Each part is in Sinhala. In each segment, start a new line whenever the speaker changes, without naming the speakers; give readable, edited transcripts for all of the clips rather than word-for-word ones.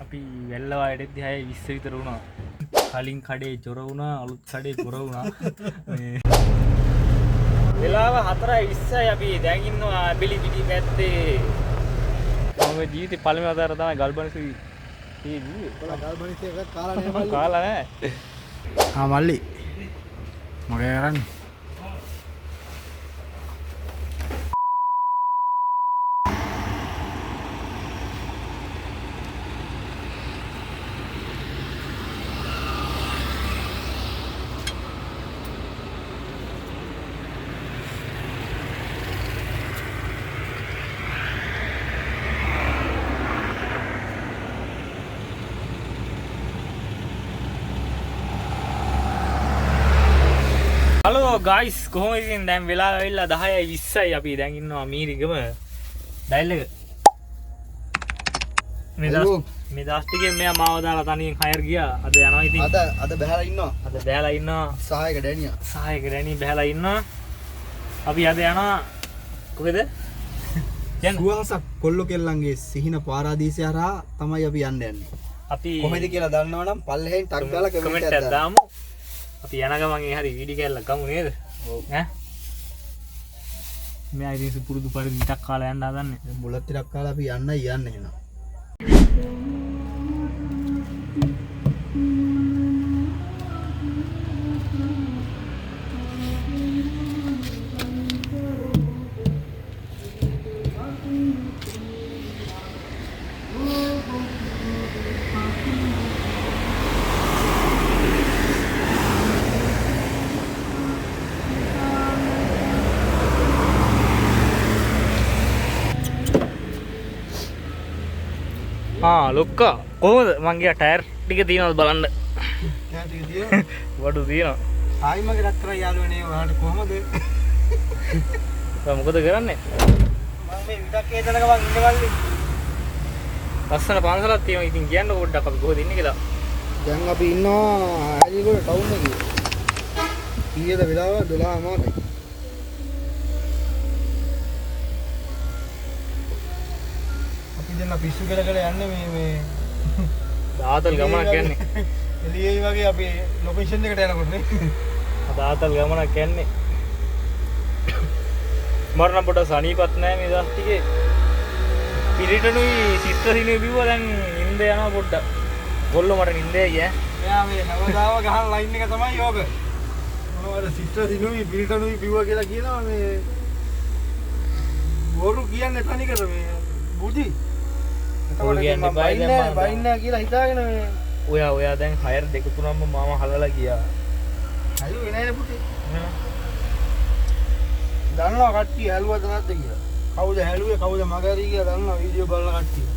අපි වැල්ලවායටදී 6:20 විතර වුණා. කලින් කඩේ චොර වුණා, අලුත් කඩේ පොර වුණා. මේ වෙලාව 4:20යි අපි දැන් ඉන්නවා බිලිපිටි පැත්තේ. මම ජීවිතේ පළවෙනි වතාවට තමයි ගල්බනිසි තියෙන්නේ.
ගල්බනිසි එකක් කාලා නෑ මල්ලි.
කාලා නෑ.
මල්ලි. මගේ කරන්නේ.
හලෝ ගයිස් කොහොමද ඉතින් දැන් වෙලාව වෙලා 10:20යි අපි දැන් ඉන්නවා මීරිගම ඩයිල් එක මේ දවස් ටිකේ මෙයා මාව දාලා තනියෙන් හයර් ගියා අද යනවා ඉතින්
අද බහැලා ඉන්නවා සහායක
ඩැනි බහැලා ඉන්නවා අපි අද යනවා කොහෙද
සුවහසක් කොල්ලෝ කෙල්ලන්ගේ සිහින පාරාදීසය හරහා තමයි අපි යන්නේ
අපි
කොහෙද කියලා දන්නවනම් පල්ලෙහෙන් ටක් දාලා කමෙන්ට් එකක්
දාමු අපි යන ගමන් ඒ හරි වීඩියෝ කැල්ලක් ගමු නේද? ඔව්. ඈ. මෙයා ඉතින් පුරුදු පරිදි ටිකක් කාලා යන්න හදන්නේ.
දැන් බුලත් ටිකක් කාලා අපි යන්නේ එහෙනම්.
ලොක්කා කොහොමද මං ගියා ටයර් ටික තියනවද බලන්න
ටයර් ටික තියෙනවා
වඩු තියෙනවා
ආයි මගේ රත් කරා යාළුවනේ ඔයාලට කොහොමද
මොකද කරන්නේ
මම මේ විඩක් හේතන ගමන් ඉන්නේ මල්ලි
ලස්සන පන්සලක් තියෙනවා ඉතින් කියන්න පොඩ්ඩක් අපි කොහෙද ඉන්නේ කියලා
දැන් අපි ඉන්නවා ඇලිගොඩ ටවුන් එකේ කීයද වෙලාව 12:00යි දෙන්න පිස්සු කර යන්නේ මේ
දාතල් ගමනක් යන්නේ
එළියේ වගේ අපි ලොකේෂන් එකට යනකොට නේ
දාතල් ගමනක් යන්නේ මරණ පොඩ සනීපත් නැහැ මේ දවස් ටිකේ පිරිටනුයි සිත්‍රසිනුයි බිව්වා දැන් නිින්ද යනවා පොඩ්ඩක් ගොල්ලෝ මට නිින්දේ ගියා
මෙයා මේ නවදාව ගහන ලයින් එක තමයි යෝග මොනවද සිත්‍රසිනුයි පිරිටනුයි බිව්වා කියලා කියනවා මේ බොරු කියන්නේ තනිකර මේ බුදි බයින්න කියලා හිතාගෙන
ඔයා දැන් හයර් දෙක තුනක්ම මාම හලලා ගියා
හලුවේ නෑනේ පුතේ දන්නවා කට්ටිය හැලුවද නැද්ද කියලා කවුද හැලුවේ කවුද මගහැරී කියලා දන්නවා වීඩියෝ බලන කට්ටිය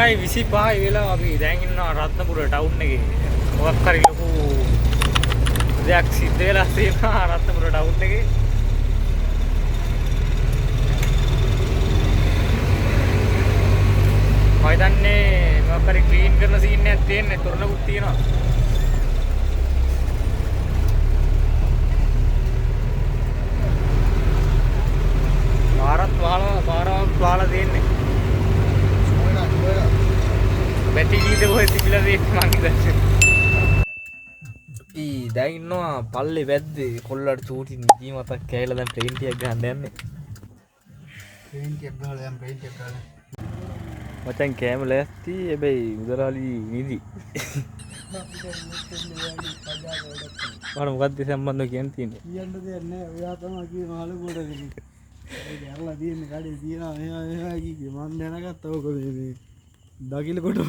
එකයි 25යි වෙලාව අපි දැන් ඉන්නවා රත්නපුර ටවුන් එකේ මොකක් හරි ලොකු දෙයක් සිද්ධ වෙලා තියෙනවා රත්නපුර ටවුන් එකේ මම හිතන්නේ මොකක් හරි ක්ලීන් කරන සීන් එකක් තියෙන්නේ තොරණකුත් තියෙනවා පාරවත් වහලා තියෙන්නේ बैटरी लीडे वो ऐसी मिला रही है मांगी दर्शन දැන් ඉන්නවා පල්ලේ වැද්දේ කොල්ලට චූටි නිදි මතක් කැයිලා දැන් ප්ලේන් ටිකක් ගන්න යන්නේ.
පේන්ට් එකක් ගහලා දැන් පේන්ට් එකක් ගහලා.
මචං කෑම ලෑස්ති හැබැයි මුදලාලි නිදි. මම මොකක්ද සම්බන්ධව කියන්න තියෙන්නේ?
කියන්න දෙයක් නැහැ. ඔයා තමයි කියන අහල පොඩකදී. ඒක ඇරලා තියෙන කඩේ තියනවා මෙහා කිව්වේ මම දැනගත්තා ඕක මේ දකිල කොට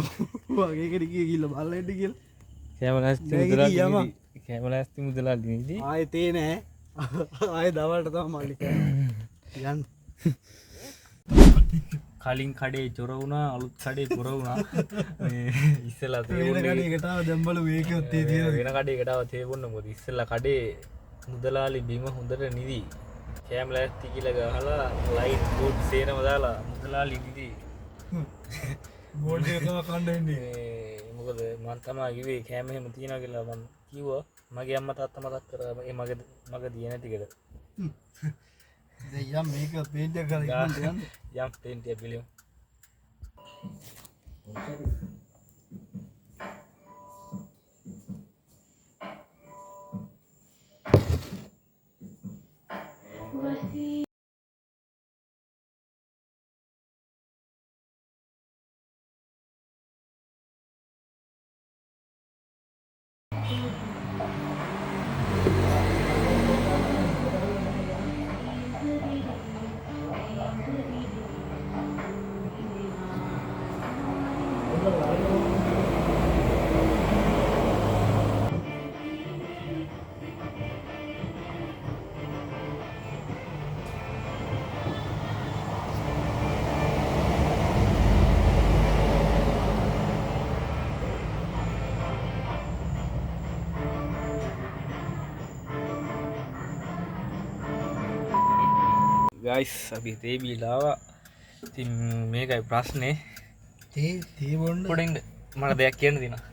වගේකට ගිහිල්ලා බලලා ඉන්න කියලා.
කෑම ලෑස්ති මුදලාලි නිදි. කෑම ලෑස්ති මුදලාලි නිදි.
ආයේ තේ නැහැ. ආයේ දවල්ට තමයි මල්ලි කෑම. යන්න.
කලින් කඩේ චොර වුණා අලුත් කඩේ පොර වුණා. මේ ඉස්සෙල්ලා තේ
වෙන කඩේකට ආව දැන් බලමු ඒකත් තේ තියෙනවා.
වෙන කඩේකට ආව තේ බොන්න මොකද ඉස්සෙල්ලා කඩේ මුදලාලි බිම හොඳට නිදි. කෑම ලෑස්ති කියලා ගහලා ලයිට් බෝඩ් සේනම දාලා මුදලාලි නිදි.
බෝඩ් එක තමයි කන්න ඉන්නේ.
මොකද මම තමයි කිව්වේ කෑම එහෙම තියනවා කියලා මම කිව්වා. මගේ අම්මා තාත්තා මතක් කරා ඒ මගේ දිය නැතිකද.
දැන් යම් මේක පේන්ට් එක කරලා ඉන්න යන්න.
යම් පේන්ට් එක පිළිම. ගයිස් අපි තේ බීලා ආවා. ඉතින් මේකයි ප්‍රශ්නේ.
තේ බොන්න
පොඩෙන්ද මට දෙයක් කියන්න තියෙනවා.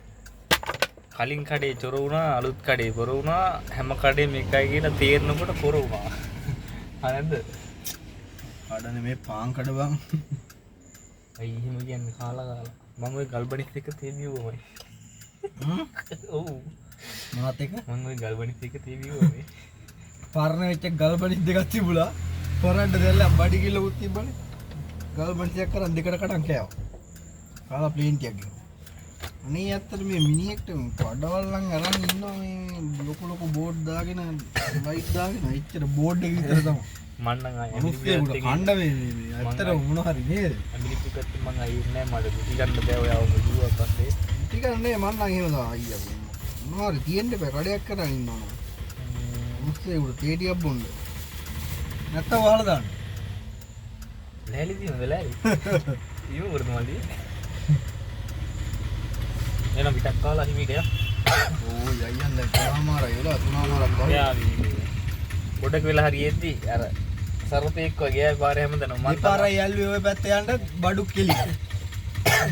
කලින් කඩේ චොර වුණා අලුත් කඩේ පොර වුණා හැම කඩේම එකයි කියලා තේරෙනකොට පොර වුණා. හරිද?
කඩනේ මේ පාන් කඩ බං.
අයි එහෙම කියන්නේ කාලා මම ওই ගල්බනිත් එක තේ බිව්වමයි. ඔව්
මාත් එක
මම ওই ගල්බනිත් එක තේ බිව්වමයි.
පරණ වෙච්ච ගල්බනිත් දෙකක් තිබුණා. පොරන්ට දැල්ලා බඩි කිල්ලකුත් තිබ්බනේ. ගල්බනිත් එකක් කරන් දෙකට කඩන් කෑවා. කාලා ප්ලේන්ට් එකක් ගියා. අනේ ඇත්තට මේ මිනිහෙක්ට කඩවල්ලන් අරන් ඉන්නවා මේ ලොකු ලොකු බෝඩ් දාගෙන ලයිට් දාගෙන එච්චර බෝඩ් එක විතර තමයි.
මන්න නම්
අනුස්සේකට කණ්ඩ මේ ඇත්තට මොන හරි නේද?
ඇමිලිපි පැත්තේ මං අයියේ නෑ මට පිටි ගන්න බෑ ඔයාව මුදුවා පස්සේ.
පිටි ගන්න නෑ මං නම් එහෙම තමයි අයියා. මොන හරි තියෙන්න බෑ කඩයක් කරන් ඉන්නවා. අනුස්සේකට තේ ටිකක් බොන්න. නැත්තම් වහලා දාන්න.
ලෑලි දින වෙලාවයි. ඊම වරද මල්ලි. එන පිටක් කාලා හිමිට යා.
ඕ යයන් දැන් තුනමාරයි වෙලා තුනමාරක් ගන්න.
යා පොඩක් වෙලා හරියෙද්දි අර සර්පෙක් වගේ පාරේ හැමදෙනා මම
පාරයි යල්වි ඔය පැත්තේ යන්න බඩු කෙලි.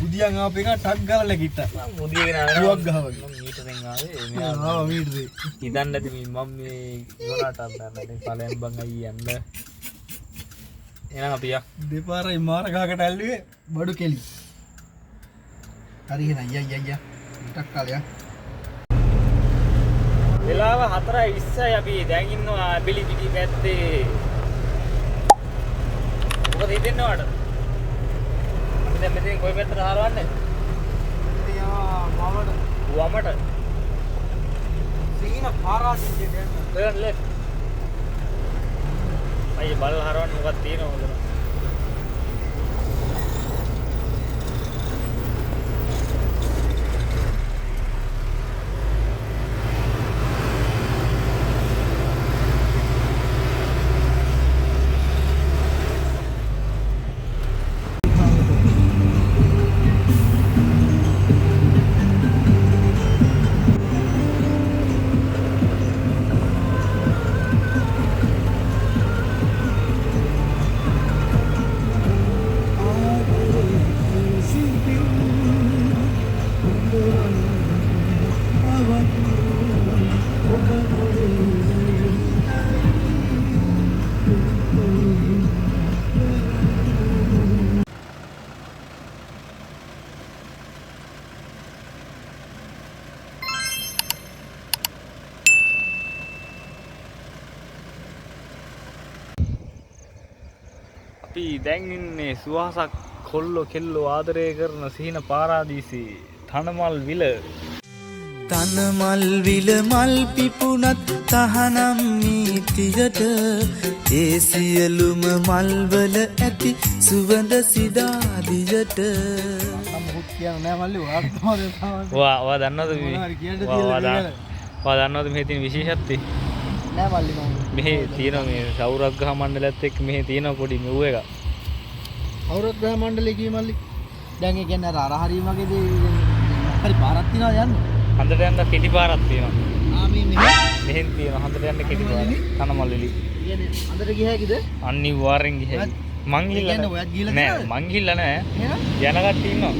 බුදියන් ආපු එක ටක් ගාලා නැගිට්ටා.
මම මුදියගෙන ආවා.
ටුවක් ගහවගේ.
මම මීටරෙන් ආවේ.
ආවා මීටරේ.
ඉදන් නැති මම මේ ඉවරට අන්නන්නේ ඵලයන් බං අයිය යන්න. එහෙනම් අපි යා.
දෙපාරයි මාර ගහකට ඇල්ලුවේ බඩු කෙලි. හරි එහෙනම් අයියා ටක් කාලයක්.
වෙලාව 4:20යි අපි දැන් ඉන්නවා බිලිපිටි පැත්තේ. මොකද හිතෙන්නේ ඔයාලට? අපි දැන් මෙතෙන් කොයි පැත්තට හරවන්නේ? වමට.
සීන පාරාසින් කියන්නේ.
turn left. අයිය බල හරවන්න මොකක්ද තියෙනවද? අපි දැන් ඉන්නේ සුවහසක් කොල්ලෝ කෙල්ලෝ ආදරය කරන සීන පාරාදීසී තනමල් විල.
තනමල් විල මල් පිපුණත් තහනම් නීතියට ඒ සියලුම මල්වල ඇති සුවඳ සිදාදියට.
මොකුත් කියන්න නෑ මල්ලි ඔයාට තමයි
වා දන්නවද දන්නවද මෙහි තියෙන විශේෂත්වය?
නෑ මල්ලි මම
මෙහි තියෙන මේ සෞරග්‍රහ මණ්ඩලයත් එක්ක මෙහි තියෙන පොඩි මෙව් එකක්.
අවුරුද්දා මණ්ඩලේ කී මල්ලි දැන් ඒ කියන්නේ අර හරිය වගේදී හරි පාරක් තියනවා යන්නේ.
හන්දට යන්න කෙටි පාරක් තියෙනවා.
මේ
මෙහෙන් තියෙනවා හන්දට යන්න කෙටි පාර. තනමල් විලි.
කියන්නේ හන්දට ගිය හැකිද?
අනිවාර්යෙන් ගිහයි. මං ගිහලා
කියන්නේ ඔයත් ගිහලා
නෑ මං ගිහලා නෑ. යන කට්ටිය ඉන්නවා.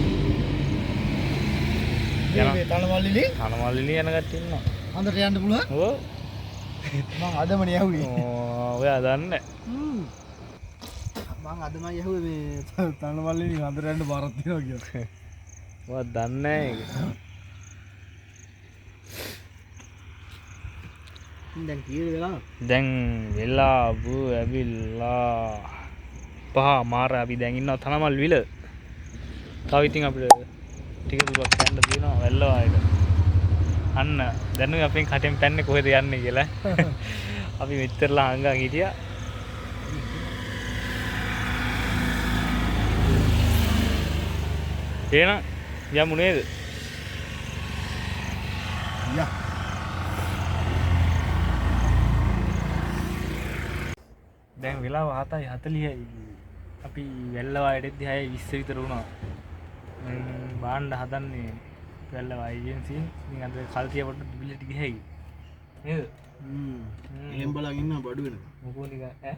මේ තනමල් විලි
තනමල් විලි යන කට්ටිය ඉන්නවා.
හන්දට යන්න පුළුවන්?
ඔව්.
මං අදමනේ යහුවේ.
ඔයා දන්නේ.
මං අදමයි යහුවේ මේ තනමල් විලි හන්දට යන්න පාරක් තියෙනවා කියලා.
ඔයා දන්නේ ඒක.
දැන් කීයද වෙලා?
දැන් වෙලා බෝ ඇවිල්ලා පහ මාර අපි දැන් ඉන්නවා තනමල් විල. තව ඉතින් අපිට ටික දුරක් යන්න තියෙනවා වැල්ලවායක. අන්න දැනුයි අපෙන් කටෙන් පැන්නේ කොහෙද යන්නේ කියලා. අපි මෙච්චරලා හංගා හිටියා. එහෙනම් යමු නේද?
යා
දැන් වෙලාව 7:40යි. අපි වැල්ලවායට එද්දි 6:20 විතර වුණා. බාණ්ඩ හදන්නේ වැල්ලවා ඒජන්සියෙන්. ඉතින් අද කල්තිය පොඩ්ඩක් බිලට ගිහයි. නේද?
එහෙම බලන් ඉන්නවා බඩු වෙන.
මොකෝ නිකන් ඈ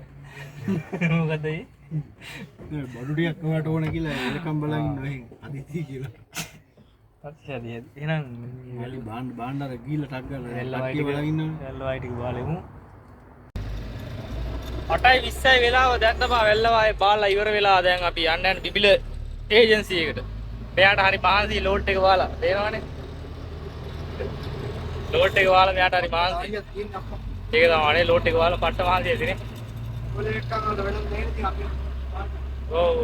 මොකද ඒ?
බඩු ටිකක් ඔයාට ඕන කියලා එලකම් බලන් ඉන්නවා එහෙන් අදිති කියලා.
පස්සේ එහෙනම්
වැලි බාණ්ඩ අර ගිහලා ටක් ගාලා
වැල්ලවායි
ටික බලන් ඉන්නවා.
වැල්ලවායි ටික බලමු. 8:20යි වෙලාව දැන් තමයි වැල්ලවායේ බාලා ඉවර වෙලා දැන් අපි යන්න බිබිල ඒජන්සි එකට. මෙයාට හරි මහන්සි ලෝඩ් එක බාලා. තේරෙනවනේ? ලෝඩ් එක බාලා මෙයාට හරි මහන්සි. ඒක තමයි ලෝඩ් එක බාලා පට්ට මහන්සි ඇතිනේ. ඔය එක්කම වෙනම නේ ඉතින් අපි. ඔව්.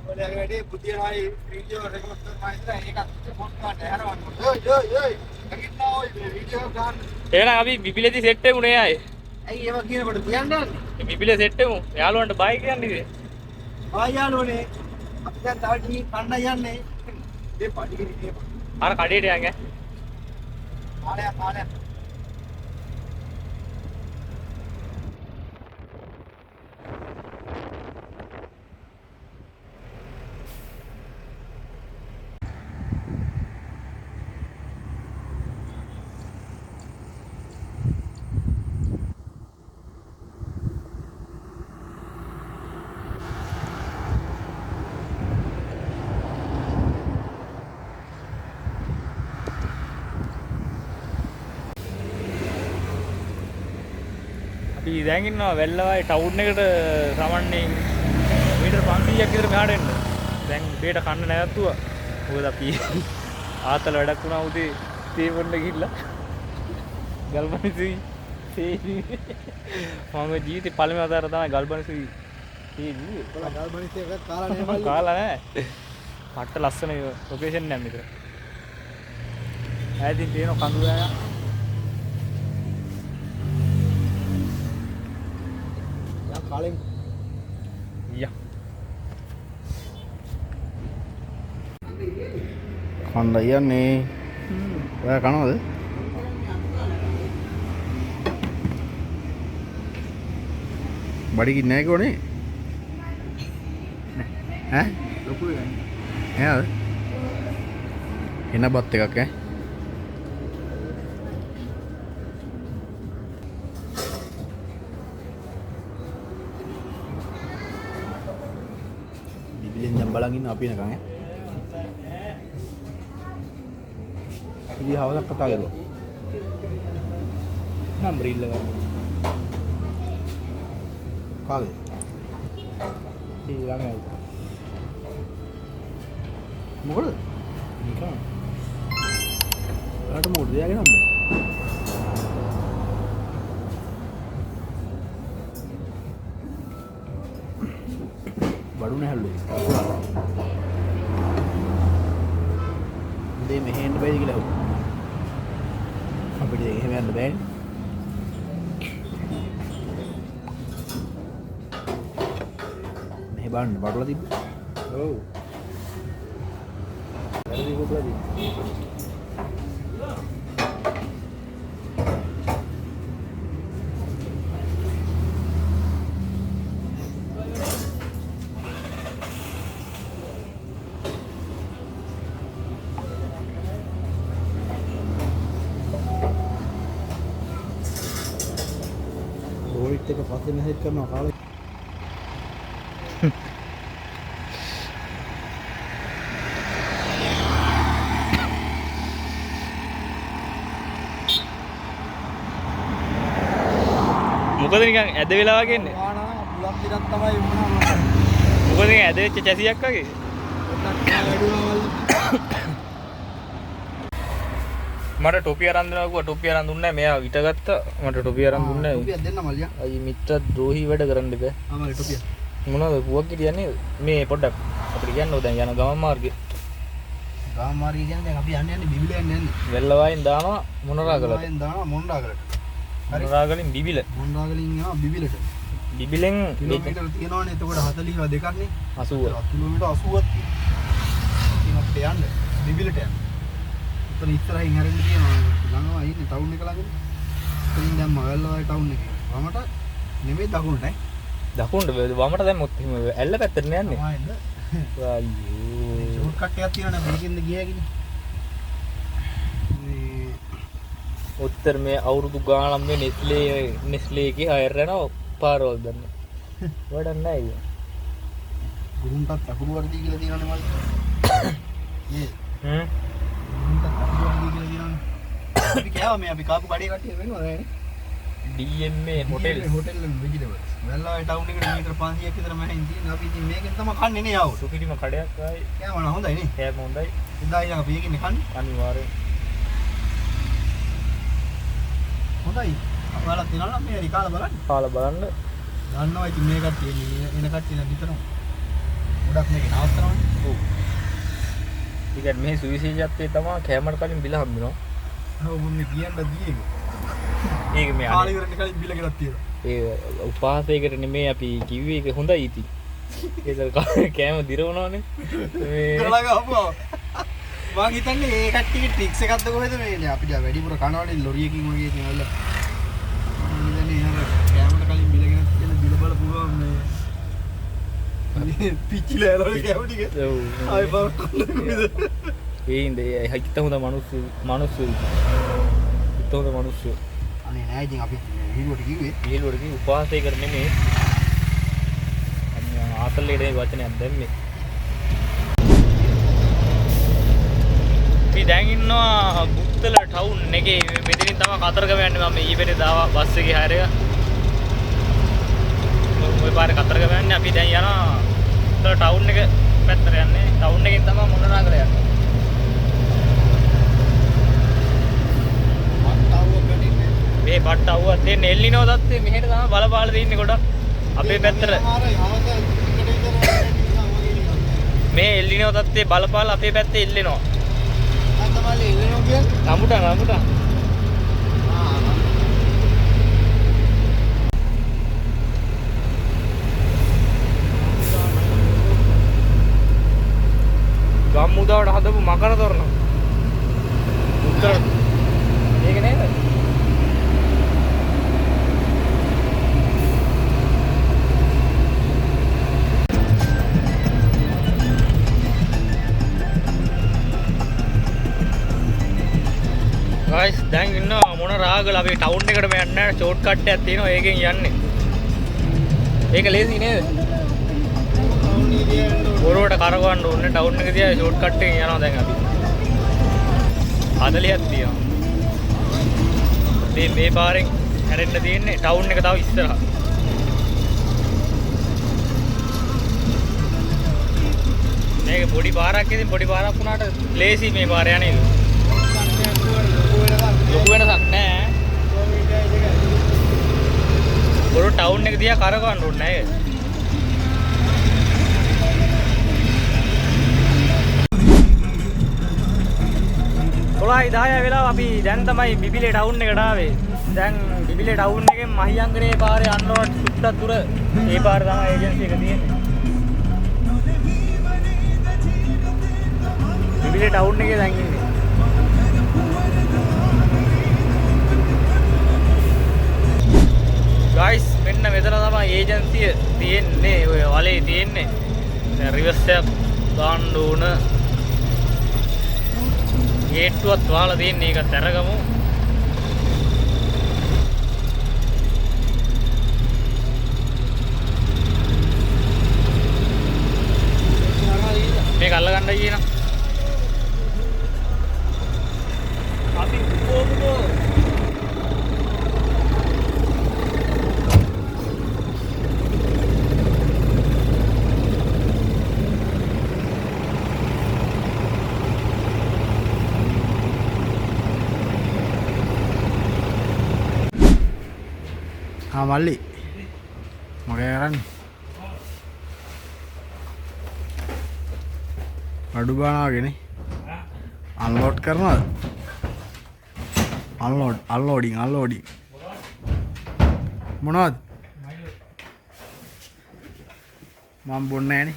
ඔය වැඩේ පුතියනයි වීඩියෝ රෙකෝඩ් කරනවා ඉතින් ඒකත් පොත් ගන්න හැරවන්න. ඔය් නැගිට්ටා ඔය වීඩියෝ ගන්න.
එහෙනම් අපි බිබිලේදි සෙට් එකුනේ ආයේ.
ඇයි ඒව කියනකොට කියන්නේ?
බිබිලේ සෙට් එකමු. යාළුවන්ට බයි කියන්නේ ඉතින්.
ආයි යාළුවනේ. අපි දැන් තව ටී කන්න යන්නේ. ඒ පඩිගිරි මේ.
අර කඩේට යන්නේ.
ආලය.
අපි දැන් ඉන්නවා වැල්ලවායි ටවුන් එකට සමන්නේ මීටර 500ක් විතර මෙහාට එන්න. දැන් උදේට කන්න නැවතුවා. මොකද අපි ආතල වැඩක් වුණා උදේ තේවන්න ගිහිල්ලා. ගල්බනිසි මම ජීවිතේ පළවෙනි වතාවට තමයි ගල්බනිසි තේජි.
ගල්බනිසි එකක් කාලා නෑ මල්ලි.
කාලා නෑ. පට්ට ලස්සන ලොකේෂන් එකක් මෙතන. ඈතින් තියෙන කඳුරෑ
කාලෙන්
යා
කන්න යන්නේ. ඔයා කනවද? බඩගින්න නැහැ කොනේ? ඈ? ලොකු එකක්. එයාද? එන බත් එකක් ඈ. බිබිලෙන් දැන් බලන් ඉන්න අපි එනකන් ඈ. ඉතින් හවසක් කතා කරුවා.
නම්බර ඉල්ල ගන්න.
කාගේ?
ඊ ළඟයි.
මොකද?
නිකන්.
ඔයාලට මොකද එයාගේ නම්බර? ඕනේ හැල්ලුවේ. උදේ මෙහෙන්න බැයිද කියලා හුවා. අපිට එහෙම යන්න බෑනේ. මෙහෙ බලන්න බඩලා තිබ්බා. ඔව්. වැඩි කොපලා තිබ්බා. रोहित के पास मैसेज करना काले
මොකද නිකන් ඇද වෙලා වගේ ඉන්නේ.
ආනා බුලක් දිනක් තමයි වුණා මට.
මොකද නිකන් ඇද වෙච්ච චැසියක් වගේ. මට ටොපිය අරන් දෙනවා කිව්වා ටොපිය අරන් දුන්නේ නැහැ. මෙයා විට ගත්තා. මට ටොපිය අරන් දුන්නේ නැහැ.
ටොපියක් දෙන්න මල්ලියා.
අයි මිත්‍ර ද්‍රෝහී වැඩ කරන්න බෑ.
ආමල ටොපිය.
මොනවද පුවක් කියන්නේ මේ පොඩ්ඩක් අපිට කියන්න ඕන දැන් යන ගමන් මාර්ගේ.
ගාම මාර්ගය කියන්නේ දැන් අපි යන්නේ බිබිල යන්නේ.
වෙල්ලවයින් දානවා මොනරාගලට.
වෙල්ලවයින් දානවා මොණ්ඩාගලට.
මොනරාගලින් බිබිල.
මොණ්ඩාගලින් යනවා බිබිලට.
බිබිලෙන්
කිලෝමීටර් තියෙනවනේ එතකොට 40 දෙකක්නේ.
80.
කිලෝමීටර් 80ක් තියෙනවා. අපිට යන්න බිබිලට යන්න. උතන ඉස්සරහින් හැරෙන්න තියෙනවා ළඟම ඉන්නේ ටවුන් එක ළඟනේ. ඉතින් දැන් මගල්ලවයි ටවුන් එකේ. වමට නෙමෙයි දකුණට ඈ.
දකුණට වමට දැම්මොත් එහෙම ඇල්ල පැත්තට නේ යන්නේ.
ආයෙත්
අයියෝ.
ෂෝට් කට් එකක් තියෙනවනේ මේකෙන්ද ගියාකිනේ. මේ
උත්තර මේ අවුරුදු ගානක් මේ නෙස්ලේ එකේ හයර් යනවා පාරවල් දන්න. වැඩක් නැහැ ඒක.
ගුරුන්ටත් අකුරු වර්ධි කියලා තියෙනවනේ මල්. නේද? ගුරුන්ටත් අකුරු වර්ධි කියලා තියෙනවනේ. අපි කෑවා මේ අපි කාපු කඩේ කට්ටිය වෙනවද නේද?
DMA hotel
hotel vegetables. වැල්ලාවේ ටවුන් එකට මීටර 500ක් විතර මහින් තියෙන අපි ඉතින් මේකෙන් තමයි කන්නේ නේ ආවෝ.
සුපිරිම කඩයක් ආයි.
කෑම නම් හොඳයි නේ.
කෑම හොඳයි.
ඉඳලා ඉතින් අපි ඒකනේ කන්නේ.
අනිවාර්යෙන්.
හොඳයි. අපහාලා තියනවා නම් මේ රිකාලා බලන්න.
කාලා බලන්න.
දන්නවා ඉතින් මේ කට්ටිය එන කට්ටිය නම් නිතරම ගොඩක් මේක නවත්තනවානේ.
ඔව්. ටිකට් මේ සුවිශේෂත්වයේ තමයි කැමරට කලින් බිල හම්බෙනවා.
ඔව් මම කියන්න දීයේ.
ඒක මේ
කාලේ ඉවරනේ කලින් බිල ගෙනත් තියෙනවා.
ඒ උපහාසයකට නෙමෙයි අපි කිව්වේ ඒක හොඳයි ඉතින්. ඒක කෑම දිරවනවානේ. මේ
කරලා ගහපුවා. මං හිතන්නේ ඒ කට්ටියගේ ට්‍රික්ස් එකක්ද කොහෙද මේ අපිට වැඩිපුර කනවනේ ලොරියකින් වගේ තියෙනවල. මං හිතන්නේ එහෙම කෑමට කලින් බිල ගෙනත් තියෙන බිල බලපුවා මේ පිච්චිලා යනවා කෑම ටික.
ඔව්.
ආයි බලන්න කොහෙද?
ඒ ඉන්නේ හිත හොඳ මිනිස්සු හිත හොඳ මිනිස්සු.
අනේ නෑ ඉතින් අපි හිරුවට කිව්වේ.
ඊළඟට කි උපහාසයකට නෙමෙයි. අන්න ආතල්ලේට වචනයක් දැම්මේ. අපි දැන් ඉන්නවා බුත්තල ටවුන් එකේ මෙතනින් තමයි කතරගම යන්නේ මම ඊපෙරේ දාවා බස් එකේ හැරෙක. ওই පාරේ කතරගම යන්නේ අපි දැන් යනවා බුත්තල ටවුන් එක පැත්තට යන්නේ. ටවුන් එකෙන් තමයි මොනරාගල යන්නේ. මේ බට්ටවුව තියෙන එල්ලිනෝ තත්ත්වයේ මෙහෙට තමයි බලපාල තියෙන්නේ ගොඩක්. අපේ පැත්තට මේ එල්ලිනෝ තත්ත්වයේ බලපාල අපේ පැත්තේ එල්ලෙනවා.
අතමලේ එල්ලෙනවා කියන්නේ
රඹුටන් ගම්මුදාවට හදපු මකර තොරණ. උත්තර මේක නේද? guys දැන් ඉන්නවා මොනරාගල අපි ටවුන් එකටම යන්න ෂෝට් කට් එකක් තියෙනවා ඒකෙන් යන්නේ. ඒක ලේසි නේද? බොරුවට කරවන්න ඕනේ ටවුන් එක දිහා ෂෝට් කට් එකෙන් යනවා දැන් අපි. 40ක් තියෙනවා. මේ පාරෙන් හැරෙන්න තියෙන්නේ ටවුන් එක තව ඉස්සරහා. මේක පොඩි පාරක් ඉතින් පොඩි පාරක් වුණාට ලේසි මේ පාර යන්නේ. ලොකු වෙනසක් නැහැ. බොරු ටවුන් එක දිහා කරවන්න ඕනේ නෑ. 12:10 වෙලාව අපි දැන් තමයි බිබිලේ ටවුන් එකට ආවේ. දැන් බිබිලේ ටවුන් එකෙන් මහියංගනේ පාරේ යන්නවට සුට්ටක් දුර ඒ පාර තමයි ඒජන්සි එක තියෙන්නේ. බිබිලේ ටවුන් එකේ දැන් ඉන්නේ. ගයිස් මෙන්න මෙතන තමයි ඒජන්සිය තියෙන්නේ. ඔය වලේ තියෙන්නේ. දැන් රිවර්ස් එකක් දාන්න ඕන. ගේට්ටුවත් වහලා තියෙන්නේ. ඒකත් අරගමු. මේක අල්ලගන්නයි කියනවා. අපි කොහොමද
මල්ලි මොකද කරන්නේ? අඩු ගානාගෙන අන්ලෝඩ් කරනවද? අන්ලෝඩින් මොනවද? මම බොන්නේ නැහනේ.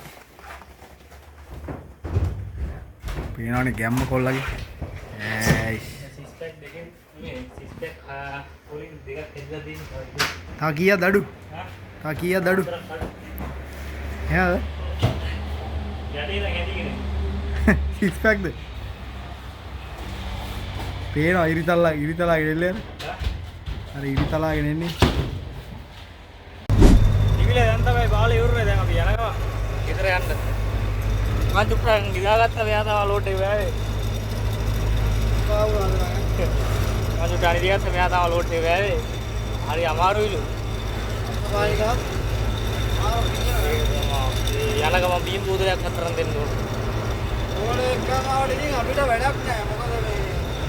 පේනවනේ ගැම්ම කොල්ලගේ. ඒයි
සිස්ටර් දෙකෙන් මේ සිස්ටර් පොලින් දෙකක් හෙල්ලලා දෙන්නේ.
තා කීයද අඩු? තා කීයද අඩු? එහෙනම්
යටි ඉඳන් ඇදිගෙන.
සික්ස් පැක්ද? පේනවා ඉරිතලාගෙන එල්ලේ. අර ඉරිතලාගෙන එන්නේ.
ඉවිල දැන් තමයි බාලේ ඉවරනේ. දැන් අපි යනවා. ගෙදර යන්න. මම චුට්ටක් නිදාගත්තා. මෙයා තමයි ලෝඩ් එක වැවේ. මම චුට්ටක් නිදාගත්තා. මෙයා තමයි ලෝඩ් එක වැවේ. හරි අමාරුයිලු. යනගම බීම් බූදලයක් හතරක් දෙන්න ඕන.
ඕනේ එකමාවට ඉතින් අපිට වැඩක් නැහැ. මොකද මේ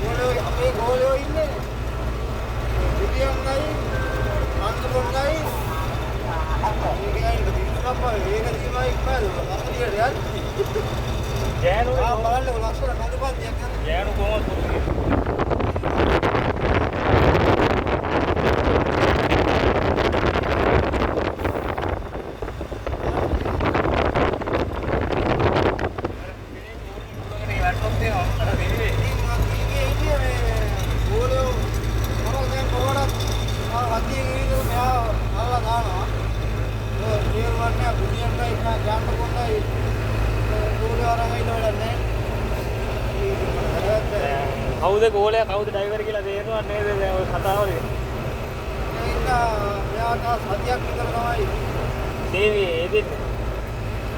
ගෝලෝ අපේ ගෝලෝ ඉන්නේ. විදියන්ගයි අන්තකොණ්ඩයි. මේකයි දිනපා ඒක දිනයි ඉක්මනද අපිට යන්න.
ජෑනු
බලන්න ලස්සන කඳුපන්තියක් යන.
ජෑනු කොහොමද පුරුදු? කවුද ගෝලයා කවුද ඩ්‍රයිවර් කියලා තේරෙනවද නේද දැන් ඔය කතාවනේ.
මෙයාට සතියක් විතර තමයි
දේවි ඒ දෙන්නේ.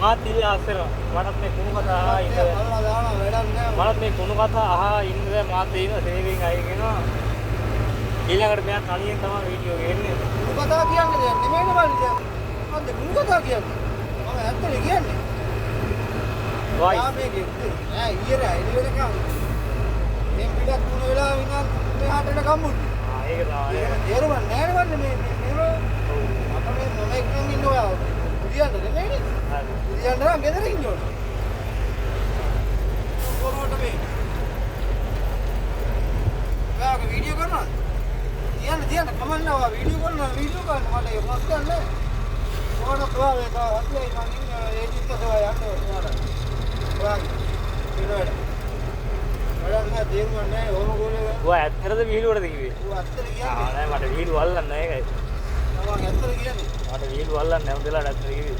මාත් ඉල්ල ආසරව. මටත් මේ කුණු කතා අහා ඉන්න.
බලලා දානවා වැඩක් නැහැ.
මටත් මේ කුණු කතා අහා ඉන්න දැන් මාත් ඉන්න සේවින් අය කියනවා. ඊළඟට මෙයා තනියෙන් තමයි වීඩියෝ ගේන්නේ.
කුණු කතා කියන්නේ දැන් නෙමෙයිනේ බලන්න දැන්. මොකද කුණු කතා කියන්නේ? මම ඇත්තට කියන්නේ.
වයි.
මේකේ නෑ ඊයර එළිවෙනකම් මේ පිටත් තුන වෙලා විනාත් මෙහාට එන කම්බුත්.
ඒක තමයි.
ඒක තේරුම් නැහැ වන්නේ මේ අප මේ මම එක්කන් ඉන්න ඔයා. පුදියන්ද නෙමෙයිනේ.
හරි.
පුදියන්ද නම් ගෙදර ඉන්න ඕනේ. කොහොමද මේ? ඔයාගේ වීඩියෝ කරනවද? තියන්න කමන්න ඔයා වීඩියෝ කරනවා වීඩියෝ කරන්න මට ඒක මස් ගන්න. ඕන ප්‍රාවේ තා අපි මම ඉන්න ඒ චිත්තසවා යන්න ඕනේ. ඔයා වැඩක් තේරුම් නැහැ ඕම ගෝලේ.
ඔය ඇත්තටද විහිළුවටද කිව්වේ?
ඌ ඇත්තට
ආ
කියන්නේ.
නෑ මට විහිළුව අල්ලන්න නෑ ඒකයි.
මම ඇත්තට කියන්නේ.
මට විහිළුව අල්ලන්න නැවුම් දෙලාට ඇත්තට කිව්වේ.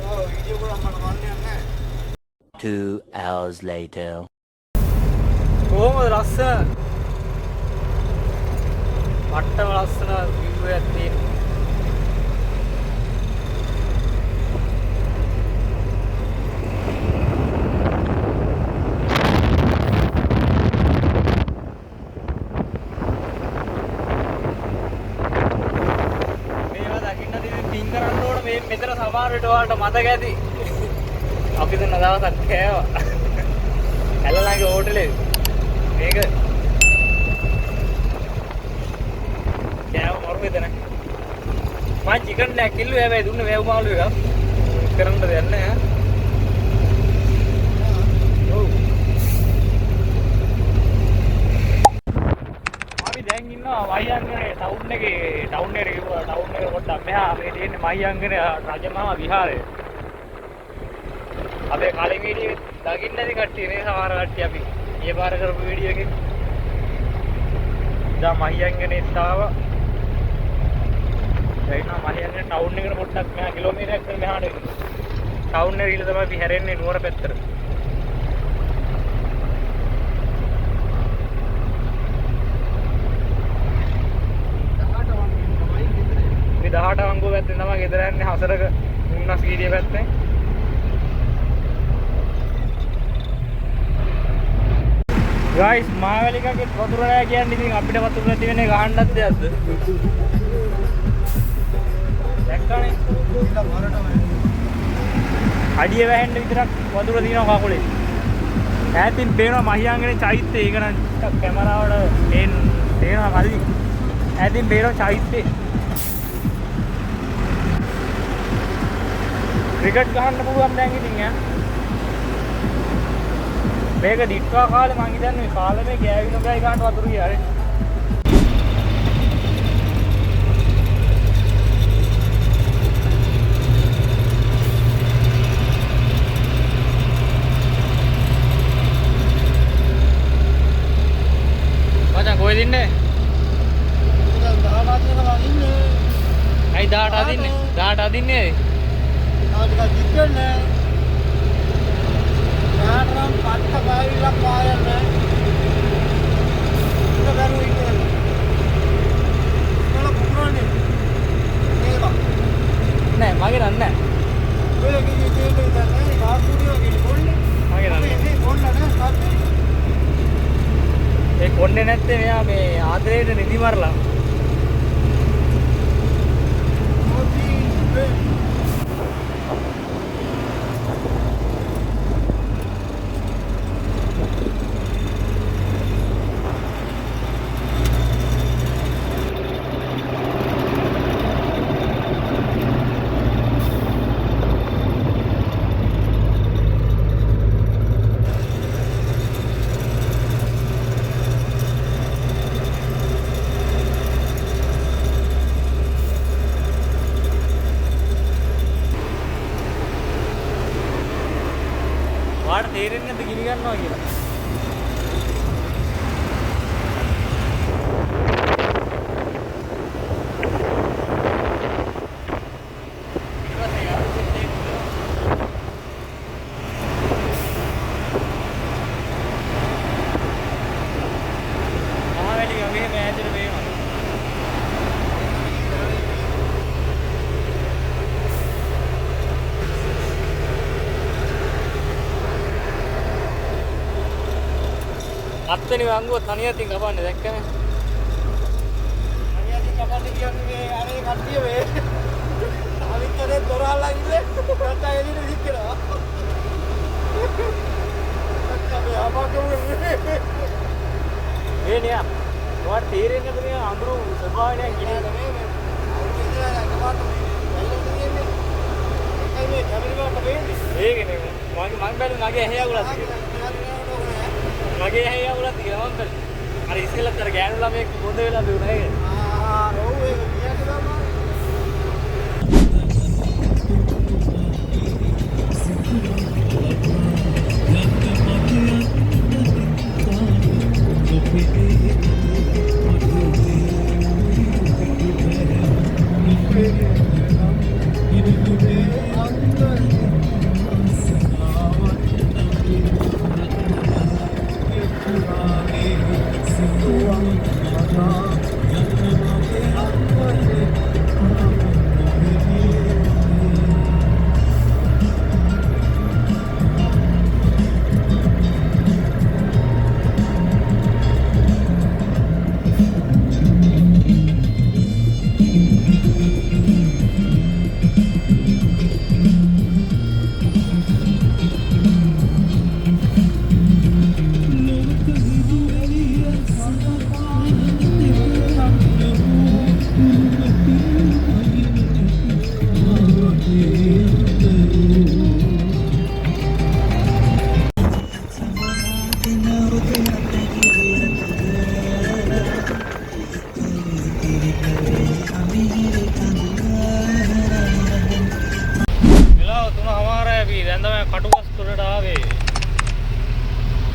ඔව් වීඩියෝ කරා මට වන්නේ නැහැ.
2 hours later.
කොහොමද ලස්සන? වට්ටම ලස්සන view එකක් තියෙනවා. මෙතන සමහර විට ඔයාලට මතක ඇති. අපි දුන්න දවසක් කෑවා. ඇලලාගේ හෝටලේ. මේක කෑව මරු මෙතන. මම චිකන් ඩැක් කිල්ලුවා හැබැයි දුන්නේ වැව් මාළු එකක්. කරන්න දෙයක් නැහැ. ඔව්. තියෙනවා මහියංගනේ ටවුන් එකට කිව්වා ටවුන් එක පොඩ්ඩක් මෙහා මේ තියෙන්නේ මහියංගනේ රජමහා විහාරය. අපේ කලින් වීඩියෝ දකින්න නැති කට්ටිය නේ සමහර කට්ටිය අපි ඊයේ පාර කරපු වීඩියෝ එකේ. දැන් මහියංගනේ ආවා. එයින මහියංගනේ ටවුන් එකට පොඩ්ඩක් මෙහා කිලෝමීටරයක් විතර මෙහාට එන්නේ. ටවුන් එකේ ඉඳලා තමයි අපි හැරෙන්නේ නුවර පැත්තට. මේ 18 වංගුව පැත්තෙන් තමයි ගෙදර යන්නේ හසරක මුන්නස් ගීරිය පැත්තෙන්. ගයිස් මාවැලිකගේ වතුර නෑ කියන්නේ ඉතින් අපිට වතුර නැති වෙන්නේ ගහන්නත් දෙයක්ද? දැක්කනේ. අඩිය වැහෙන්න විතරක් වතුර දිනනවා කකුලේ. ඈතින් පේනවා මහියංගනේ චෛත්‍යය. ඒක නම් කැමරාවට පේනවා කලින්. ඈතින් පේනවා චෛත්‍යය. ක්‍රිකට් ගහන්න පුළුවන් දැන් ඉතින් ඈ. මේක දිට්වා කාලේ මං හිතන්නේ මේ කාලේ ගෑවින ගයි ගන්න වතුර ගියානේ. මචං කොහෙද ඉන්නේ?
ඉතින් 18 වෙනවා ඉන්නේ.
ඇයි 18 අදින්නේ? 18 අදින්නේ?
ආදික දික්කන්නේ. යාරම් පත්ත ගාවිලා පායන්නේ. ඒක දරුවෝ ඉන්නේ. මොන පුරානේ. ඒක.
නෑ මගේ නෑ.
ඔය කිව්වේ තේරෙන්නේ නැහැ. කාසුරියෝ කියන්නේ කොන්නේ.
මගේ නෑ.
මේ කොන්න නැහැ සත්‍ය.
ඒ කොන්නේ නැත්තේ මෙයා මේ ආදරේට නිදි මරලා. වාට තේරෙන්නේ නැද්ද ගිනි ගන්නවා කියලා? මහවැලි ගමේ මෑතට පේනවා. අත්වෙනි වංගුව තනියටින් කපන්නේ දැක්කනේ.
තනියටින් කපන්නේ කියන්නේ අනේ කට්ටිය වේ. අවිතරේ දොරහල්ලා ඉන්නේ. නැත්නම් එළියට දික්කනවා. අපි ආපහුම
මේ නියා. ඔයාට තේරෙන්නේ නැද්ද මේ අඳුරු ස්වභාවය නෑ ගිනි
මේ
ඒකනේ මම බැලුවා මගේ ඇහැ උලත් මගේ ඇහැ උලත් කියලා මම බැලුවා. අර ඉස්සෙල්ලත් අර ගෑනු ළමයෙක් පොඩ වෙලා දුවන එක.
ඔව් ඒක කියන්නේ තමයි.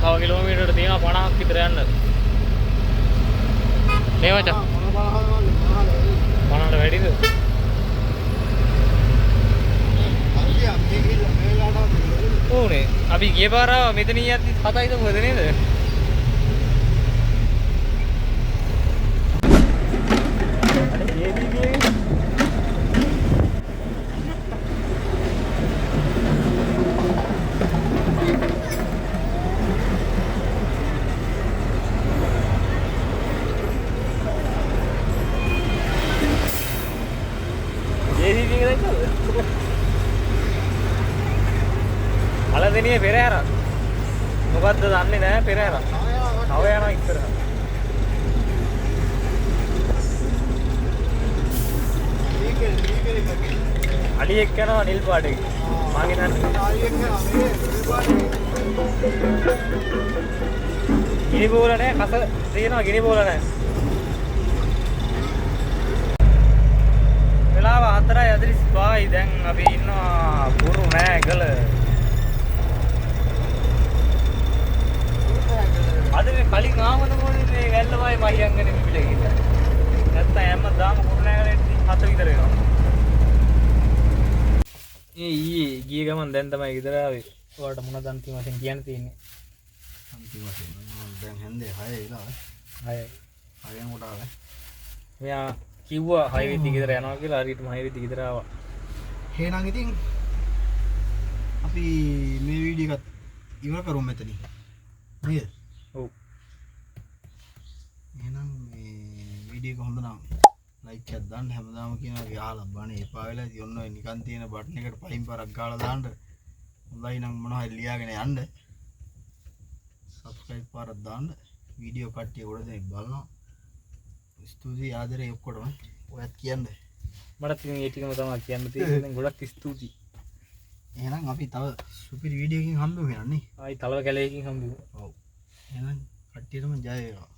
තව කිලෝමීටර් තියෙනවා 50ක් විතර යන්න. නේ මචං. 50ට වැඩිද? ඕනේ. අපි ගිය පාර මෙතන යද්දි 7යිද මොකද නේද? අලදෙනියේ පෙරහැර. මොකද්ද දන්නේ නැහැ පෙරහැර. තව යනවා ඉස්සරහ. අලියෙක් යනවා නිල් පාටේ. මාගේ නන්නේ. අලියෙක් යනවා මේ නිල් පාටේ. ගිනි බෝල නැහැ කස තියෙනවා ගිනි බෝල නැහැ. වෙලාව 4:45යි දැන් අපි ඉන්නවා පුරු නෑගල. අද මේ කලින් ආවද මොකද මේ වැල්ලමයි මහියංගනේ පිට ගිහින්. නැත්තම් හැමදාම පුරු නෑගලට 7 විතර වෙනවා. ඊයේ ගිය ගමන් දැන් තමයි ගෙදර ආවේ. ඔයාලට මොනවද අන්තිම වශයෙන් කියන්න තියෙන්නේ?
අන්තිම වශයෙන් දැන් හන්දේ 6 වෙලා. 6යි. 6න් උඩ ආවේ.
මෙයා කිව්වා 6 වෙදි ගෙදර යනවා කියලා හරියටම 6 වෙදි ගෙදර ආවා.
එහෙනම් ඉතින් අපි මේ වීඩියෝ එකත් ඉවර කරමු මෙතනින්. නේද?
ඔව්.
එහෙනම් මේ වීඩියෝ එක හොඳ නම් ලයික් එකක් දාන්න හැමදාම කියනවා ගහලා බණේ එපා වෙලා ඉතින් ඔන්න ඔය නිකන් තියෙන බටන් එකට පයින් පාරක් ගාලා දාන්න. හොඳයි නම් මොනවා හරි ලියාගෙන යන්න. subscribe පාරක් දාන්න. වීඩියෝ කට්ටිය ගොඩ දෙනෙක් බලනවා. ස්තුතියි ආදරේ ඔක්කොටම. ඔයත් කියන්න.
මටත් ඉතින් ඒ ටිකම තමයි කියන්න තියෙන්නේ. දැන් ගොඩක් ස්තුතියි.
එහෙනම් අපි තව සුපිරි වීඩියෝ එකකින් හම්බෙමු එහෙනම් නේ.
ආයි තලව කැලේකින් හම්බෙමු.
ඔව්. එහෙනම් කට්ටියටම ජය වේවා.